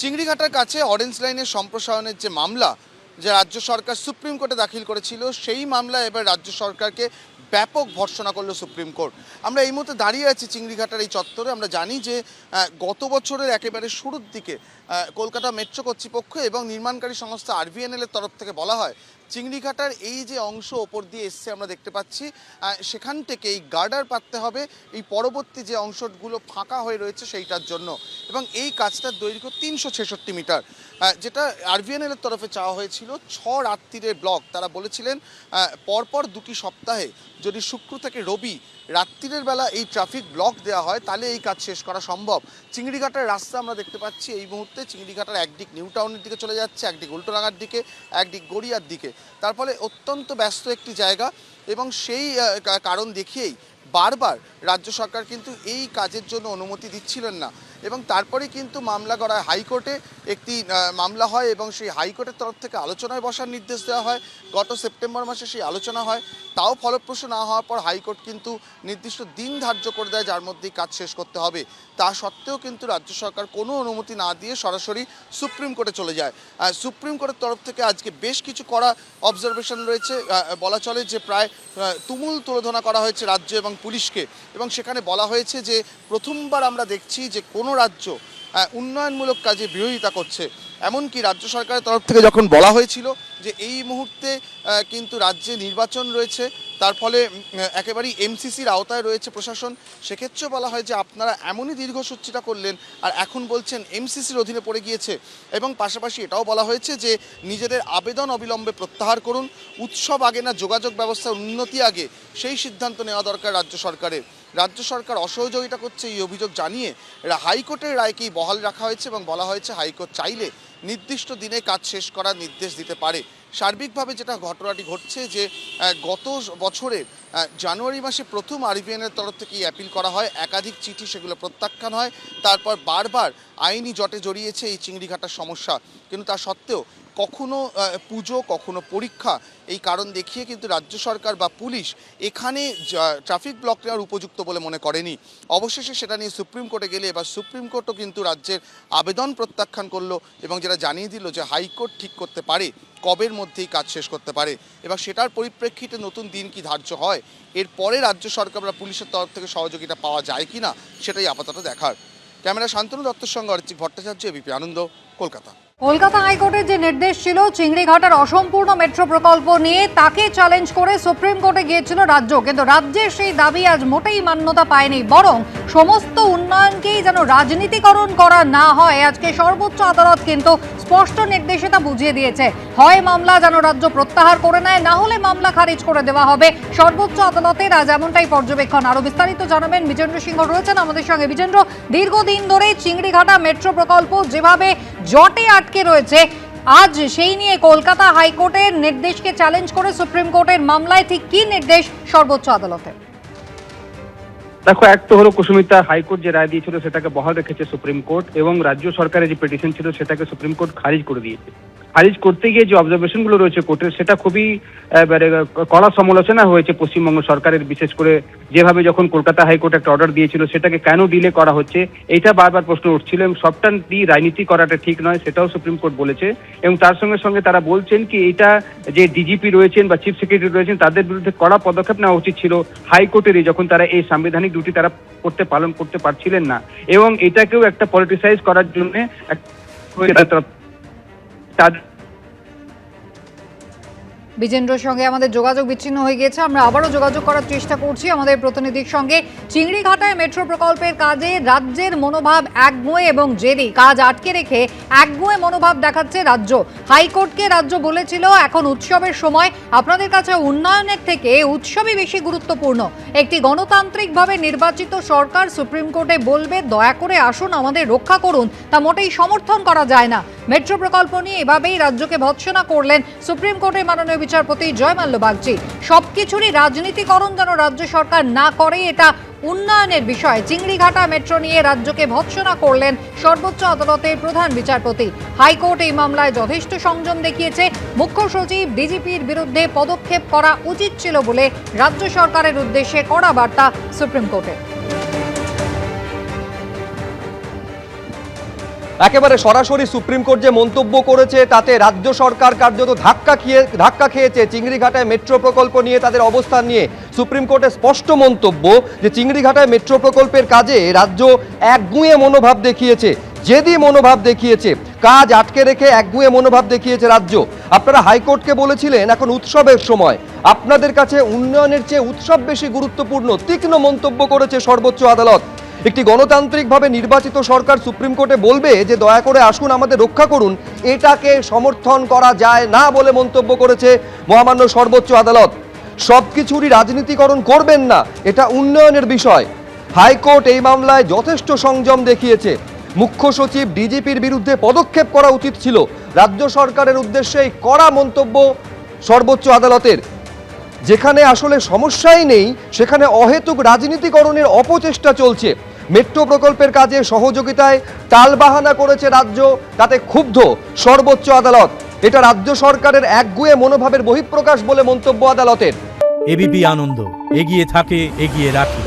চিংড়িঘাটার কাছে অরেঞ্জ লাইনের সম্প্রসারণের যে মামলা যে রাজ্য সরকার সুপ্রিম কোর্টে দাখিল করেছিল, সেই মামলা এবার রাজ্য সরকারকে ব্যাপক ভর্ৎসনা করলো সুপ্রিম কোর্ট। আমরা এই মুহূর্তে দাঁড়িয়ে আছি চিংড়িঘাটার এই চত্বরে। আমরা জানি যে গত বছরের একেবারে শুরুর দিকে কলকাতা মেট্রো কর্তৃপক্ষ এবং নির্মাণকারী সংস্থা RVNL এর তরফ থেকে বলা হয় চিংড়িঘাটার এই যে অংশ ওপর দিয়ে এসছে আমরা দেখতে পাচ্ছি, সেখান থেকে এই গার্ডার পাততে হবে এই পরবর্তী যে অংশগুলো ফাঁকা হয়ে রয়েছে সেইটার জন্য। এবং এই কাজটার দৈর্ঘ্য 366 মিটার, যেটা RVNL এর তরফে চাওয়া হয়েছিল 6 রাত্রিরের ব্লক। তারা বলেছিলেন পরপর 2টি সপ্তাহে যদি শুক্র থেকে রবি রাত্রিরের বেলা এই ট্রাফিক ব্লক দেওয়া হয় তাহলে এই কাজ শেষ করা সম্ভব। চিংড়িঘাটার রাস্তা আমরা দেখতে পাচ্ছি এই মুহূর্তে চিংড়িঘাটার একদিক নিউ টাউনের দিকে চলে যাচ্ছে, একদিক উল্টোডাঙার দিকে, একদিক গড়িয়ার দিকে। তার ফলে অত্যন্ত ব্যস্ত একটি জায়গা এবং সেই কারণ দেখিয়েই বারবার রাজ্য সরকার কিন্তু এই কাজের জন্য অনুমতি দিচ্ছিলেন না। এবং তারপরে কিন্তু মামলা করা হাইকোর্টে একটি মামলা হয় এবং সেই হাইকোর্টের তরফ থেকে আলোচনায় বসার নির্দেশ দেওয়া হয়। গত সেপ্টেম্বর মাসে সেই আলোচনা হয়, তাও ফলপ্রসূ না হওয়ার পর হাইকোর্ট কিন্তু নির্দিষ্ট দিন ধার্য করে দেয় যার মধ্যেই কাজ শেষ করতে হবে। তা সত্ত্বেও কিন্তু রাজ্য সরকার কোনো অনুমতি না দিয়ে সরাসরি সুপ্রিম কোর্টে চলে যায়। সুপ্রিম কোর্টের তরফ থেকে আজকে বেশ কিছু কড়া অবজারভেশন রয়েছে। বলা চলে যে প্রায় তুমুল তুলোধনা করা হয়েছে রাজ্য এবং পুলিশকে, এবং সেখানে বলা হয়েছে যে প্রথমবার আমরা দেখছি যে কোনো রাজ্য উন্নয়নমূলক কাজে বিরোধিতা করছে। এমনকি রাজ্য সরকারের তরফ থেকে যখন বলা হয়েছিল যে এই মুহূর্তে কিন্তু রাজ্যে নির্বাচন রয়েছে, তার ফলে একেবারেই MCCর আওতায় রয়েছে প্রশাসন, সেক্ষেত্রেও বলা হয় যে আপনারা এমনই দীর্ঘসূচিটা করলেন আর এখন বলছেন MCCর অধীনে পড়ে গিয়েছে। এবং পাশাপাশি এটাও বলা হয়েছে যে নিজেদের আবেদন অবিলম্বে প্রত্যাহার করুন, উৎসব আগে না যোগাযোগ ব্যবস্থার উন্নতি আগে সেই সিদ্ধান্ত নেওয়া দরকার রাজ্য সরকারের। রাজ্য সরকার অসহযোগিতা করছে এই অভিযোগ জানিয়ে হাইকোর্টের রায়কেই বহাল রাখা হয়েছে এবং বলা হয়েছে হাইকোর্ট চাইলে নির্দিষ্ট দিনে কাজ শেষ করার নির্দেশ দিতে পারে। সার্বিকভাবে যেটা ঘটনাটি ঘটছে যে গত বছরের জানুয়ারি মাসে প্রথম RVNL তরফ থেকে অ্যাপিল করা হয়, একাধিক চিঠি সেগুলো প্রত্যাখ্যান হয়, তারপর বারবার আইনি জটে জড়িয়েছে এই চিংড়িঘাটার সমস্যা। কিন্তু তা সত্ত্বেও কখনো পুজো কখনো পরীক্ষা এই কারণ দেখিয়ে কিন্তু রাজ্য সরকার বা পুলিশ এখানে ট্রাফিক ব্লক নেওয়ার উপযুক্ত বলে মনে করেনি। অবশেষে সেটা নিয়ে সুপ্রিম কোর্টে গেলে এবার সুপ্রিম কোর্টও কিন্তু রাজ্যের আবেদন প্রত্যাখ্যান করলো এবং যেটা জানিয়ে দিল যে হাইকোর্ট ঠিক করতে পারে কবের মধ্যেই কাজ শেষ করতে পারে। এবার সেটার পরিপ্রেক্ষিতে নতুন দিন কি ধার্য হয়, এরপরে রাজ্য সরকার বা পুলিশের তরফ থেকে সহযোগিতা পাওয়া যায় কি না সেটাই আপাতত দেখার। ক্যামেরা শান্তনু দত্তের সঙ্গে অরিত্রিক ভট্টাচার্য, ABP আনন্দ, কলকাতা। কলকাতা হাইকোর্টের যে নির্দেশ ছিল চিংড়িঘাটার অসম্পূর্ণ মেট্রো প্রকল্প নিয়ে, তাকে চ্যালেঞ্জ করে সুপ্রিম কোর্টে গিয়েছিল রাজ্য, কিন্তু রাজ্যের সেই দাবি আজ মোটেই মান্যতা পায়নি, বরং সমস্ত উন্নয়নকেই যেন রাজনীতিকরণ করা না হয় আজকে সর্বোচ্চ আদালত কিন্তু স্পষ্ট নির্দেশে তা বুঝিয়ে দিয়েছে। হয় মামলা যেন রাজ্য প্রত্যাহার করে নেয়, না হলে মামলা খারিজ করে দেওয়া হবে সর্বোচ্চ আদালতের। আজ এমনটাই পর্যবেক্ষণ। আরো বিস্তারিত জানাবেন বিজেন্দ্র সিংহ রয়েছেন আমাদের সঙ্গে। বিজেন্দ্র, দীর্ঘদিন ধরে চিংড়িঘাটা মেট্রো প্রকল্প যেভাবে জটে আটকে রয়েছে, আজ সেই নিয়ে কলকাতা হাইকোর্টের নির্দেশকে চ্যালেঞ্জ করে সুপ্রিম কোর্টের মামলায় ঠিক কি নির্দেশ সর্বোচ্চ আদালতে? দেখো, এক তো হলো কুসুমিতা, হাইকোর্ট যে রায় দিয়েছিল সেটাকে বহাল রেখেছে সুপ্রিম কোর্ট, এবং রাজ্য সরকারের যে পিটিশন ছিল সেটাকে সুপ্রিম কোর্ট খারিজ করে দিয়েছে। খারিজ করতে গিয়ে যে অবজারভেশন গুলো রয়েছে কোর্টের, সেটা খুবই কড়া সমালোচনা হয়েছে পশ্চিমবঙ্গ সরকারের। বিশেষ করে যেভাবে যখন কলকাতা হাইকোর্ট একটা অর্ডার দিয়েছিল সেটাকে কেন ডিলে করা হচ্ছে, এইটা বারবার প্রশ্ন উঠছিল। এবং সবটা দিয়ে রাজনীতি করাটা ঠিক নয়, সেটাও সুপ্রিম কোর্ট বলেছে। এবং তার সঙ্গে সঙ্গে তারা বলছেন কি এটা যে ডিজিপি রয়েছেন বা চিফ সেক্রেটারি রয়েছেন তাদের বিরুদ্ধে কড়া পদক্ষেপ নেওয়া উচিত ছিল হাইকোর্টেরই, যখন তারা এই সাংবিধানিক ডিউটি তারা পালন করতে পারছিলেন না। এবং এটাকেও একটা পলিটিসাইজ করার জন্য বিজেন্দ্রর সঙ্গে আমাদের যোগাযোগ বিচ্ছিন্ন হয়ে গেছে, আমরা আবারও যোগাযোগ করার চেষ্টা করছি আমাদের প্রতিনিধির সঙ্গে। চিংড়িঘাটায় মেট্রো প্রকল্পের কাজে রাজ্যের মনোভাব একগুঁয়ে এবং জেদি, কাজ আটকে রেখে একগুঁয়ে মনোভাব দেখাচ্ছে রাজ্য। হাইকোর্টকে রাজ্য বলেছিল এখন উৎসবের সময়, আপনাদের কাছে উন্নয়নের থেকে উৎসবই বেশি গুরুত্বপূর্ণ। একটি গণতান্ত্রিকভাবে নির্বাচিত সরকার সুপ্রিম কোর্টে বলবে দয়া করে আসুন আমাদের রক্ষা করুন, তা মোটেই সমর্থন করা যায় না। মেট্রো প্রকল্প নিয়ে এভাবেই রাজ্যকে ভৎসনা করলেন সুপ্রিম কোর্টের মাননীয় বিচারপতি জয়মাল্য বাগচি। সবকিছুরই রাজনীতিকরণ যেন রাজ্য সরকার না করে, এটা উন্নয়নের বিষয়। চিংড়িঘাটা মেট্রো নিয়ে রাজ্যকে ভৎসনা করলেন সর্বোচ্চ আদালতের প্রধান বিচারপতি। হাইকোর্ট এই মামলায় যথেষ্ট সংযম দেখিয়েছে। মুখ্য সচিব ডিজিপির বিরুদ্ধে পদক্ষেপ করা উচিত ছিল বলে রাজ্য সরকারের উদ্দেশ্যে কড়া বার্তা সুপ্রিম কোর্টের। একেবারে সরাসরি সুপ্রিম কোর্ট যে মন্তব্য করেছে তাতে রাজ্য সরকার কার্যত ধাক্কা খেয়েছে। চিংড়িঘাটায় মেট্রো প্রকল্প নিয়ে তাদের অবস্থান নিয়ে সুপ্রিম কোর্টের স্পষ্ট মন্তব্য যে চিংড়িঘাটায় মেট্রো প্রকল্পের কাজে রাজ্য একগুঁয়ে মনোভাব দেখিয়েছে, জেদি মনোভাব দেখিয়েছে, কাজ আটকে রেখে একগুঁয়ে মনোভাব দেখিয়েছে রাজ্য। আপনারা হাইকোর্টকে বলেছিলেন এখন উৎসবের সময়, আপনাদের কাছে উন্নয়নের চেয়ে উৎসব বেশি গুরুত্বপূর্ণ, তীক্ষ্ণ মন্তব্য করেছে সর্বোচ্চ আদালত। একটি গণতান্ত্রিকভাবে নির্বাচিত সরকার সুপ্রিম কোর্টে বলবে যে দয়া করে আসুন আমাদের রক্ষা করুন, এটাকে সমর্থন করা যায় না বলে মন্তব্য করেছে মহামান্য সর্বোচ্চ আদালত। সবকিছুরই রাজনীতিকরণ করবেন না, এটা উন্নয়নের বিষয়। হাইকোর্ট এই মামলায় যথেষ্ট সংযম দেখিয়েছে। মুখ্য সচিব ডিজিপির বিরুদ্ধে পদক্ষেপ করা উচিত ছিল। রাজ্য সরকারের উদ্দেশ্যে এই কড়া মন্তব্য সর্বোচ্চ আদালতের। যেখানে আসলে সমস্যাই নেই সেখানে অহেতুক রাজনীতিকরণের অপচেষ্টা চলছে। মেট্রো প্রকল্পের কাজে সহযোগিতায় টালবাহানা করেছে রাজ্য, তাতে ক্ষুব্ধ সর্বোচ্চ আদালত। এটা রাজ্য সরকারের একগুঁয়ে মনোভাবের বহিঃপ্রকাশ বলে মন্তব্য আদালতের। এবিপি আনন্দ, এগিয়ে থাকে, এগিয়ে রাখে।